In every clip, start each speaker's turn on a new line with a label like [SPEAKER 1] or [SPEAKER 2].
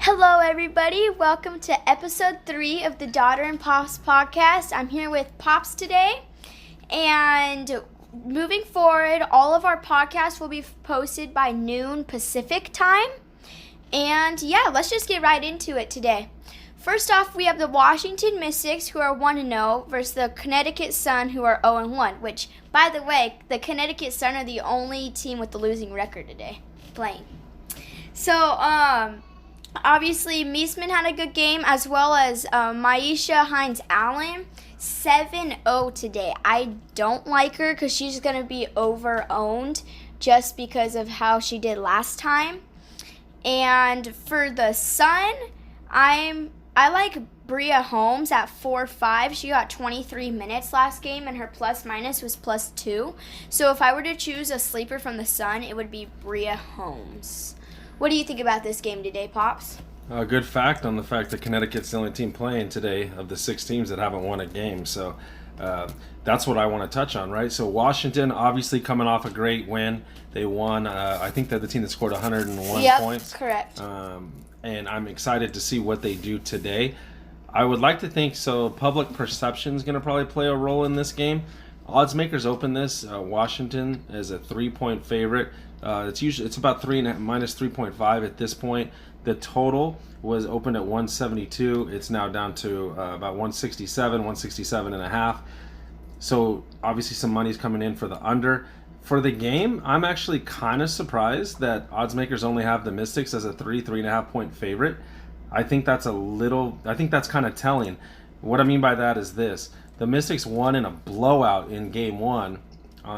[SPEAKER 1] Hello, everybody. Welcome to episode 3 of the Daughter and Pops podcast. I'm here with Pops today. And moving forward, all of our podcasts will be posted by noon Pacific time. And yeah, let's just get right into it today. First off, we have the Washington Mystics, who are 1-0, versus the Connecticut Sun, who are 0-1. Which, by the way, the Connecticut Sun are the only team with the losing record today playing. So, obviously, Meesman had a good game, as well as Maisha Hines-Allen, 7-0 today. I don't like her because she's going to be over-owned just because of how she did last time. And for the Sun, I like Bria Holmes at 4-5. She got 23 minutes last game, and her plus-minus was +2. So if I were to choose a sleeper from the Sun, it would be Bria Holmes. What do you think about this game today, Pops?
[SPEAKER 2] A good fact on the fact that Connecticut's the only team playing today of the 6 teams that haven't won a game. So that's what I want to touch on, right? So Washington, obviously coming off a great win. They won, I think they're the team that scored 101 points.
[SPEAKER 1] Yep, correct.
[SPEAKER 2] And I'm excited to see what they do today. I would like to think so. Public perception is going to probably play a role in this game. Odds makers open this. Washington is a 3-point favorite. It's about minus 3.5 at this point. The total was opened at 172. It's now down to about 167 and a half. So obviously some money's coming in for the under. For the game, I'm actually kind of surprised that odds makers only have the Mystics as a 3.5 point favorite. I think that's kind of telling. What I mean by that is this. The Mystics won in a blowout in game 1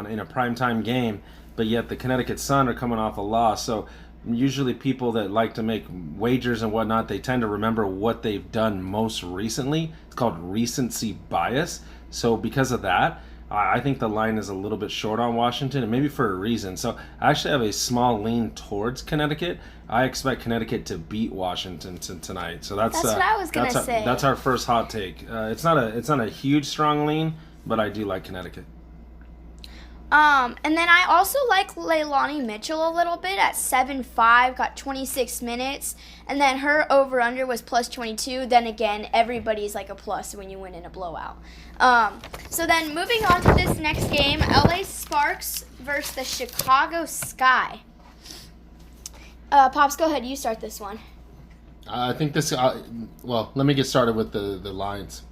[SPEAKER 2] in a primetime game, but yet the Connecticut Sun are coming off a loss. So usually people that like to make wagers and whatnot, they tend to remember what they've done most recently. It's called recency bias. So because of that, I think the line is a little bit short on Washington, and maybe for a reason. So I actually have a small lean towards Connecticut. I expect Connecticut to beat Washington tonight. So that's
[SPEAKER 1] what I was gonna say.
[SPEAKER 2] That's our first hot take. It's not a huge strong lean, but I do like Connecticut.
[SPEAKER 1] And then I also like Leilani Mitchell a little bit at 7-5, got 26 minutes, and then her over-under was +22. Then again, everybody's like a plus when you win in a blowout. So then moving on to this next game, LA Sparks versus the Chicago Sky. Pops, go ahead. You start this one.
[SPEAKER 2] I think this. Let me get started with the lines.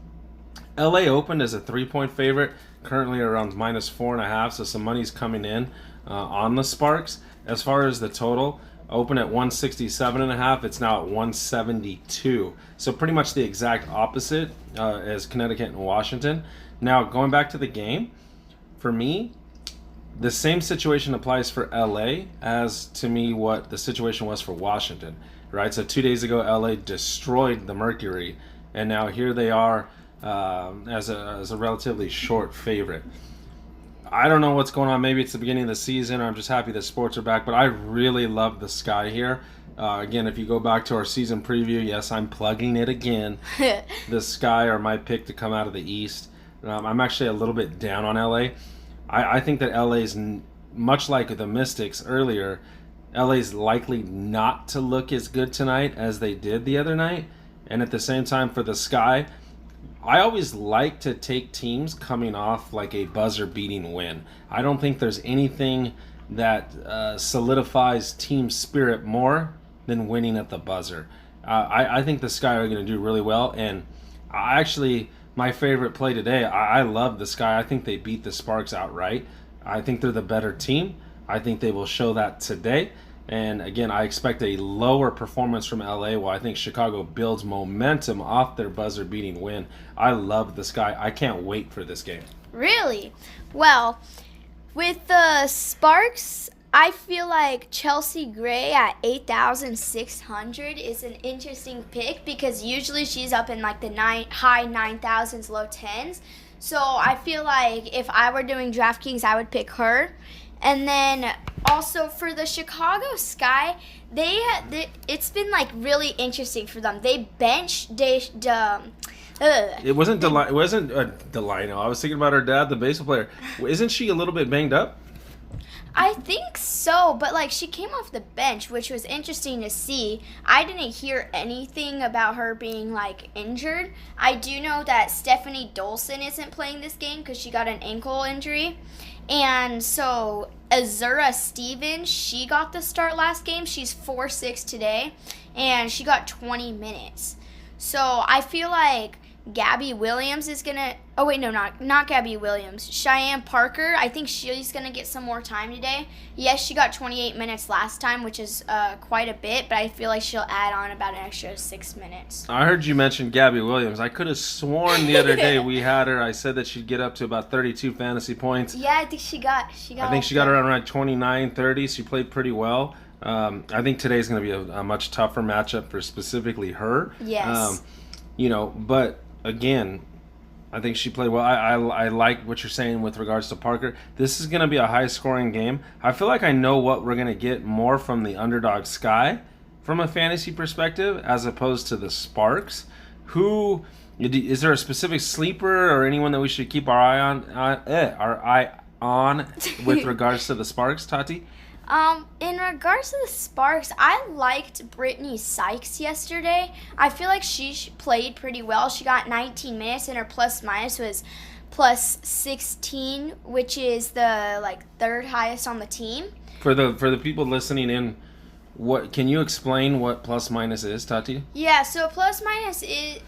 [SPEAKER 2] LA opened as a 3-point favorite, currently around minus 4.5, so some money's coming in on the Sparks. As far as the total, open at 167.5, it's now at 172. So pretty much the exact opposite as Connecticut and Washington. Now, going back to the game, for me, the same situation applies for LA as to me what the situation was for Washington, right? So 2 days ago, LA destroyed the Mercury, and now here they are as a relatively short favorite. I don't know what's going on. Maybe it's the beginning of the season, or I'm just happy that sports are back, but I really love the Sky here. Again, if you go back to our season preview, yes, I'm plugging it again. The Sky are my pick to come out of the East. I'm actually a little bit down on LA. I think that LA's, much like the Mystics earlier, LA's likely not to look as good tonight as they did the other night. And at the same time, for the Sky, I always like to take teams coming off like a buzzer-beating win. I don't think there's anything that solidifies team spirit more than winning at the buzzer. I think the Sky are going to do really well, and my favorite play today, I love the Sky. I think they beat the Sparks outright. I think they're the better team. I think they will show that today. And again, I expect a lower performance from LA, while I think Chicago builds momentum off their buzzer-beating win. I love the Sky. I can't wait for this game.
[SPEAKER 1] Really? Well, with the Sparks, I feel like Chelsea Gray at 8,600 is an interesting pick because usually she's up in like the high 9,000s, low 10s. So I feel like if I were doing DraftKings, I would pick her. And then also for the Chicago Sky, it's been like really interesting for them. They benched
[SPEAKER 2] It wasn't Delino. I was thinking about her dad, the baseball player. Isn't she a little bit banged up?
[SPEAKER 1] I think so, but like she came off the bench, which was interesting to see. I didn't hear anything about her being like injured. I do know that Stephanie Dolson isn't playing this game because she got an ankle injury. And so Azura Stevens, she got the start last game. She's 4-6 today, and she got 20 minutes. So I feel like Gabby Williams is going to... Oh, wait, no, not Gabby Williams. Cheyenne Parker, I think she's going to get some more time today. Yes, she got 28 minutes last time, which is quite a bit, but I feel like she'll add on about an extra 6 minutes.
[SPEAKER 2] I heard you mention Gabby Williams. I could have sworn the other day we had her. I said that she'd get up to about 32 fantasy points.
[SPEAKER 1] Yeah, I think she got
[SPEAKER 2] I think she got around 29, 30. She played pretty well. I think today's going to be a much tougher matchup for specifically her.
[SPEAKER 1] Yes.
[SPEAKER 2] But again, I think she played well. I like what you're saying with regards to Parker. This is going to be a high-scoring game. I feel like I know what we're going to get more from the underdog Sky from a fantasy perspective as opposed to the Sparks. Is there a specific sleeper or anyone that we should keep our eye on with regards to the Sparks, Tati?
[SPEAKER 1] In regards to the Sparks, I liked Brittany Sykes yesterday. I feel like she played pretty well. She got 19 minutes, and her plus minus was plus 16, which is the third highest on the team.
[SPEAKER 2] For the people listening in, can you explain what plus minus is, Tati?
[SPEAKER 1] Yeah, so plus minus is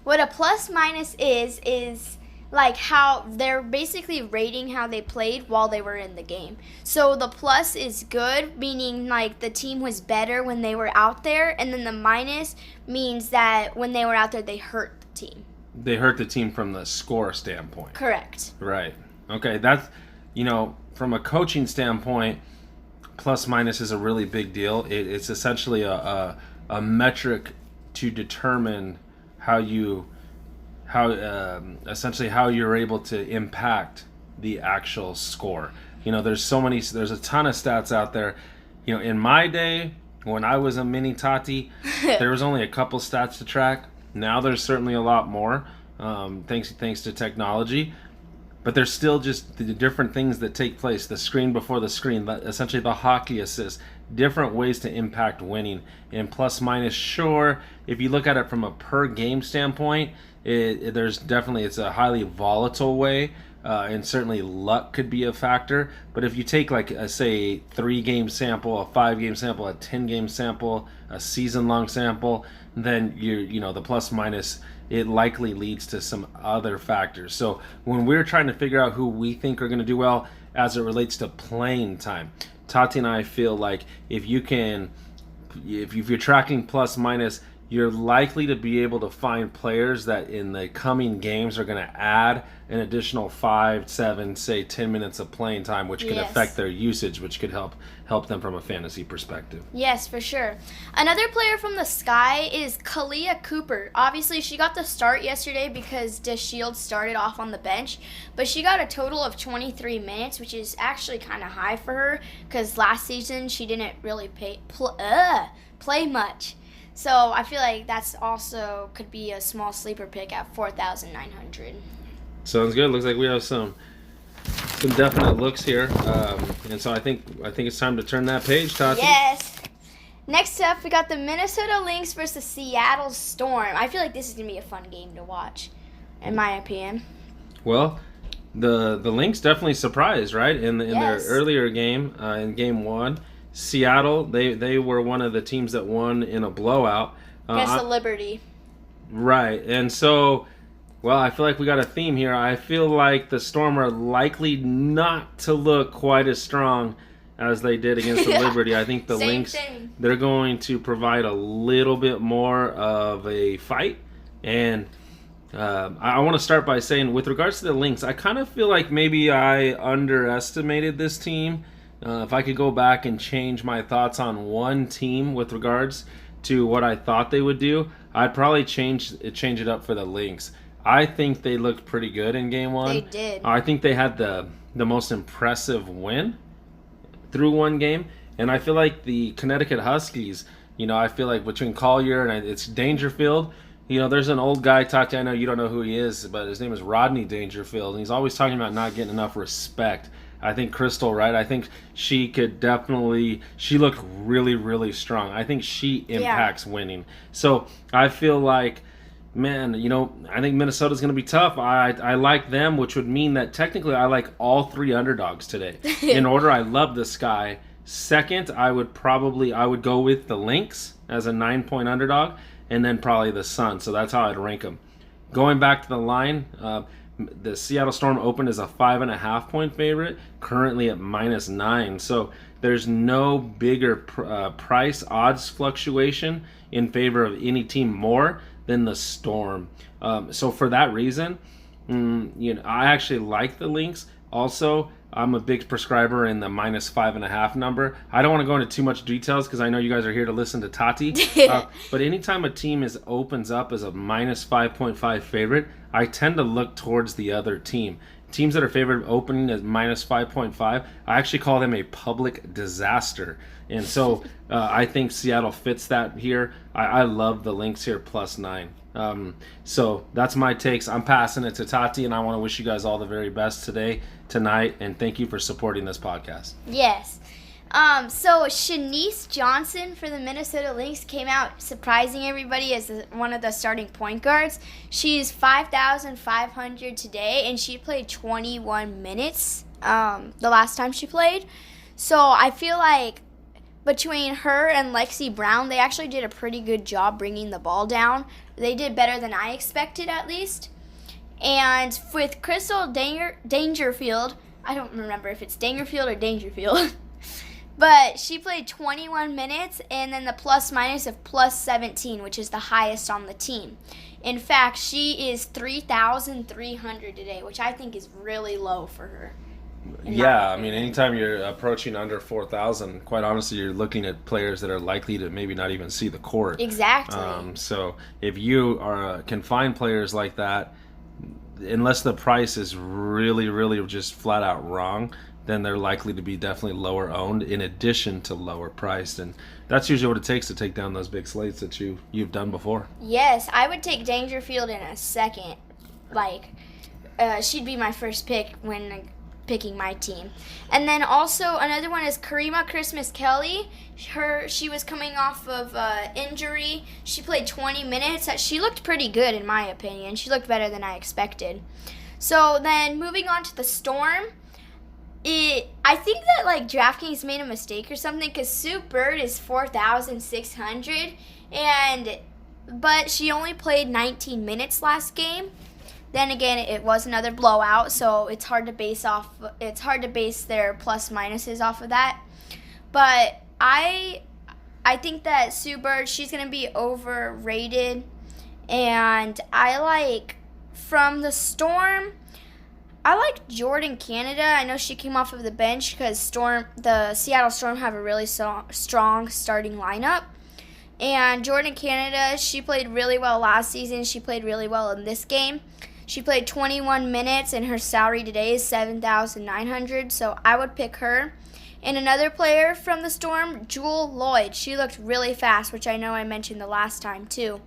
[SPEAKER 1] what a plus minus is like how they're basically rating how they played while they were in the game. So the plus is good, meaning like the team was better when they were out there, and then the minus means that when they were out there, they hurt the team.
[SPEAKER 2] They hurt the team from the score standpoint.
[SPEAKER 1] Correct.
[SPEAKER 2] Right. Okay, that's, from a coaching standpoint, plus minus is a really big deal. It's essentially a metric to determine how you're able to impact the actual score. There's a ton of stats out there. In my day, when I was a mini Tati, there was only a couple stats to track. Now there's certainly a lot more, thanks to technology. But there's still just the different things that take place. The screen before the screen, essentially the hockey assist, different ways to impact winning. And plus minus, sure, if you look at it from a per game standpoint, it's a highly volatile way, and certainly luck could be a factor. But if you take say 3-game sample, a 5-game sample, a 10-game sample, a season-long sample, then the plus minus, it likely leads to some other factors. So when we're trying to figure out who we think are going to do well as it relates to playing time, Tati and I feel like if you're tracking plus minus, you're likely to be able to find players that in the coming games are going to add an additional 5, 7, say 10 minutes of playing time, which could affect their usage, which could help them from a fantasy perspective.
[SPEAKER 1] Yes, for sure. Another player from the Sky is Kalia Cooper. Obviously, she got the start yesterday because DeShields started off on the bench, but she got a total of 23 minutes, which is actually kind of high for her because last season she didn't really play much. So I feel like that's also could be a small sleeper pick at 4,900.
[SPEAKER 2] Sounds good. Looks like we have some definite looks here, and so I think it's time to turn that page, Tati.
[SPEAKER 1] Yes. Next up, we got the Minnesota Lynx versus Seattle Storm. I feel like this is gonna be a fun game to watch, in my opinion.
[SPEAKER 2] Well, the Lynx definitely surprised, right? In their earlier game, in Game 1. Seattle, they were one of the teams that won in a blowout.
[SPEAKER 1] Against the Liberty.
[SPEAKER 2] Right, and so, well, I feel like we got a theme here. I feel like the Storm are likely not to look quite as strong as they did against the Liberty. I think the Lynx, they're going to provide a little bit more of a fight. And I want to start by saying, with regards to the Lynx, I kind of feel like maybe I underestimated this team. If I could go back and change my thoughts on one team with regards to what I thought they would do, I'd probably change it up for the Lynx. I think they looked pretty good in Game 1.
[SPEAKER 1] They did.
[SPEAKER 2] I think they had the most impressive win through one game. And I feel like the Connecticut Huskies, I feel like between Collier and it's Dangerfield, there's an old guy, Tati, I know you don't know who he is, but his name is Rodney Dangerfield, and he's always talking about not getting enough respect. I think Crystal, right? I think she could definitely. She looked really, really strong. I think she impacts winning. So I feel like, man, I think Minnesota's going to be tough. I like them, which would mean that technically I like all three underdogs today. In order, I love the Sky. Second, I would go with the Lynx as a 9-point underdog, and then probably the Sun. So that's how I'd rank them. Going back to the line, the Seattle Storm opened as a 5.5-point favorite, currently at -9. So there's no bigger price odds fluctuation in favor of any team more than the Storm. So for that reason, I actually like the Lynx. Also, I'm a big prescriber in the -5.5 number. I don't want to go into too much details because I know you guys are here to listen to Tati. But anytime a team opens up as a -5.5 favorite, I tend to look towards the other team. Teams that are favored opening as -5.5, I actually call them a public disaster. And so I think Seattle fits that here. I love the Lynx here +9. So that's my takes. I'm passing it to Tati, and I want to wish you guys all the very best tonight, and thank you for supporting this podcast.
[SPEAKER 1] Yes. So Shanice Johnson for the Minnesota Lynx came out surprising everybody as one of the starting point guards. She's 5,500 today, and she played 21 minutes the last time she played. So I feel like between her and Lexi Brown, they actually did a pretty good job bringing the ball down. They did better than I expected, at least. And with Crystal Dangerfield, I don't remember if it's Dangerfield or Dangerfield, but she played 21 minutes and then the plus-minus of +17, which is the highest on the team. In fact, she is 3,300 today, which I think is really low for her.
[SPEAKER 2] Yeah, I mean, anytime you're approaching under 4,000, quite honestly, you're looking at players that are likely to maybe not even see the court.
[SPEAKER 1] Exactly.
[SPEAKER 2] So if you can find players like that, unless the price is really, really just flat out wrong, then they're likely to be definitely lower owned in addition to lower priced. And that's usually what it takes to take down those big slates that you've done before.
[SPEAKER 1] Yes, I would take Dangerfield in a second. She'd be my first pick when picking my team. And then also another one is Karima Christmas Kelly. She was coming off of injury. She played 20 minutes. She looked pretty good in my opinion. She looked better than I expected. So then moving on to the Storm, I think that DraftKings made a mistake or something because Sue Bird is 4,600 but she only played 19 minutes last game. Then again, it was another blowout, so it's hard to base their plus minuses off of that. But I think that Sue Bird, she's gonna be overrated, and from the Storm, I like Jordan Canada. I know she came off of the bench because the Seattle Storm have a really strong starting lineup. And Jordan Canada, she played really well last season. She played really well in this game. She played 21 minutes, and her salary today is $7,900, so I would pick her. And another player from the Storm, Jewel Lloyd. She looked really fast, which I know I mentioned the last time too.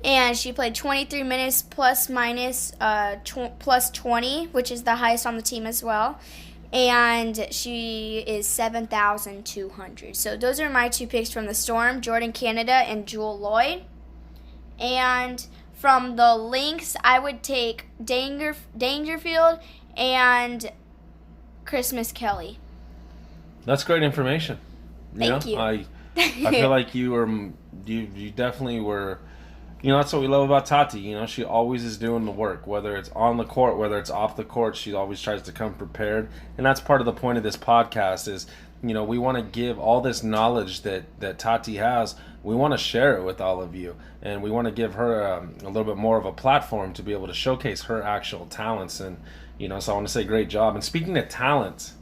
[SPEAKER 1] And she played 23 minutes plus-minus plus 20, which is the highest on the team as well. And she is 7,200. So those are my two picks from the Storm, Jordan Canada and Jewel Lloyd. And from the Lynx, I would take Dangerfield and Christmas Kelly.
[SPEAKER 2] That's great information.
[SPEAKER 1] Thank you.
[SPEAKER 2] I feel like you definitely were. That's what we love about Tati. She always is doing the work, whether it's on the court, whether it's off the court. She always tries to come prepared, and that's part of the point of this podcast. Is we want to give all this knowledge that Tati has. We want to share it with all of you, and we want to give her a little bit more of a platform to be able to showcase her actual talents. And so I want to say great job. And speaking of talents,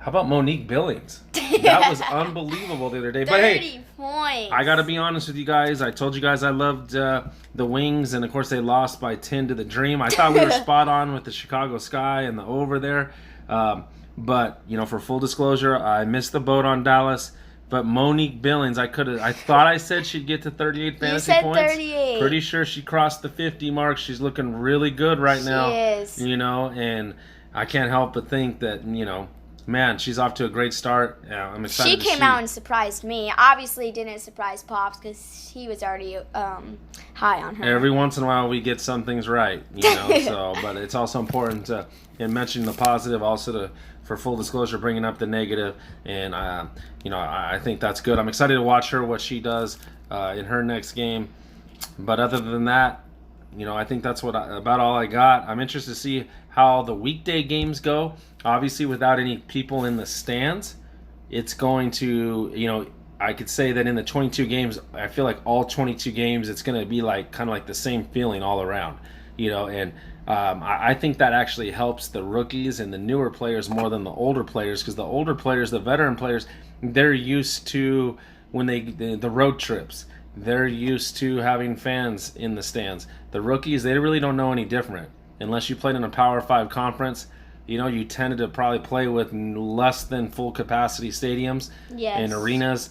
[SPEAKER 2] how about Monique Billings? That was unbelievable the other day. But
[SPEAKER 1] 30 points.
[SPEAKER 2] I got to be honest with you guys. I told you guys I loved the Wings, and of course they lost by 10 to the Dream. I thought we were spot on with the Chicago Sky and the over there. But for full disclosure, I missed the boat on Dallas. But Monique Billings, I thought I said she'd get to 38 fantasy points.
[SPEAKER 1] 38.
[SPEAKER 2] Pretty sure she crossed the 50 mark. She's looking really good right now.
[SPEAKER 1] She is.
[SPEAKER 2] And I can't help but think that, man, she's off to a great start. I'm excited.
[SPEAKER 1] She came out and surprised me. Obviously, didn't surprise Pops because he was already high on her.
[SPEAKER 2] Every once in a while, we get some things right, So, but it's also important to mention the positive, also for full disclosure, bringing up the negative, and I think that's good. I'm excited to watch what she does in her next game. But other than that, I think that's about all I got. I'm interested to see how the weekday games go. Obviously, without any people in the stands, it's going to, I could say that in the 22 games, I feel like all 22 games, it's going to be kind of the same feeling all around, and I think that actually helps the rookies and the newer players more than the older players, because the older players, the veteran players, they're used to when the road trips. They're used to having fans in the stands. The rookies, they really don't know any different. Unless you played in a Power 5 conference, you tended to probably play with less than full capacity stadiums and arenas.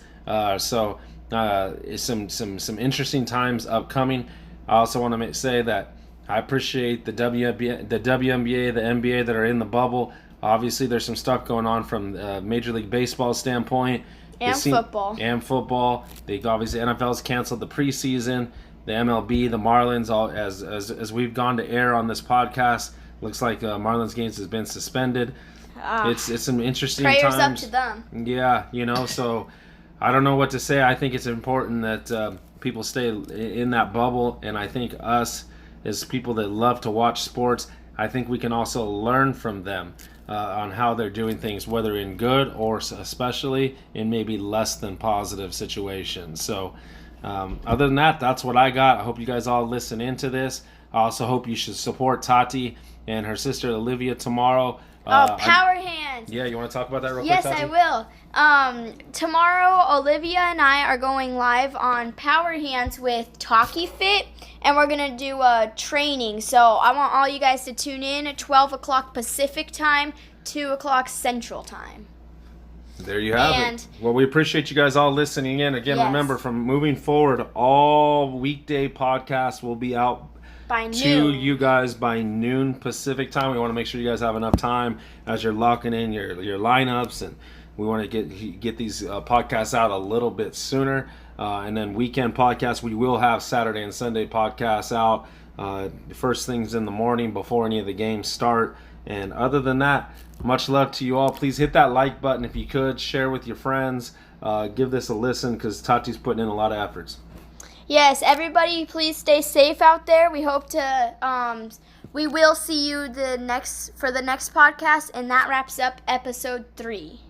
[SPEAKER 2] So some interesting times upcoming. I also want to say that I appreciate the WNBA, the NBA that are in the bubble. Obviously, there's some stuff going on from Major League Baseball standpoint.
[SPEAKER 1] Football.
[SPEAKER 2] They obviously NFL's canceled the preseason. The MLB, the Marlins, all as we've gone to air on this podcast, looks like Marlins games has been suspended. It's some interesting
[SPEAKER 1] prayers
[SPEAKER 2] times.
[SPEAKER 1] Up to them.
[SPEAKER 2] Yeah, so I don't know what to say. I think it's important that people stay in that bubble, and I think us as people that love to watch sports, I think we can also learn from them. On how they're doing things, whether in good or especially in maybe less than positive situations. So other than that, that's what I got. I hope you guys all listen into this. I also hope you should support Tati and her sister Olivia tomorrow.
[SPEAKER 1] Power Hands.
[SPEAKER 2] Yeah, you want to talk about that real quick,
[SPEAKER 1] Yes,
[SPEAKER 2] Tati?
[SPEAKER 1] I will. Tomorrow, Olivia and I are going live on Power Hands with Talkie Fit, and we're going to do a training. So I want all you guys to tune in at 12 o'clock Pacific time, 2 o'clock Central time.
[SPEAKER 2] There you have it. Well, we appreciate you guys all listening in. Again, Remember, from moving forward, all weekday podcasts will be out
[SPEAKER 1] by
[SPEAKER 2] to
[SPEAKER 1] noon.
[SPEAKER 2] You guys by noon Pacific time. We want to make sure you guys have enough time as you're locking in your lineups, and we want to get these podcasts out a little bit sooner. And then weekend podcasts, we will have Saturday and Sunday podcasts out first things in the morning before any of the games start. And other than that, much love to you all. Please hit that like button if you could. Share with your friends. Give this a listen because Tati's putting in a lot of efforts.
[SPEAKER 1] Yes, everybody, please stay safe out there. We hope to. We will see you for the next podcast, and that wraps up episode 3.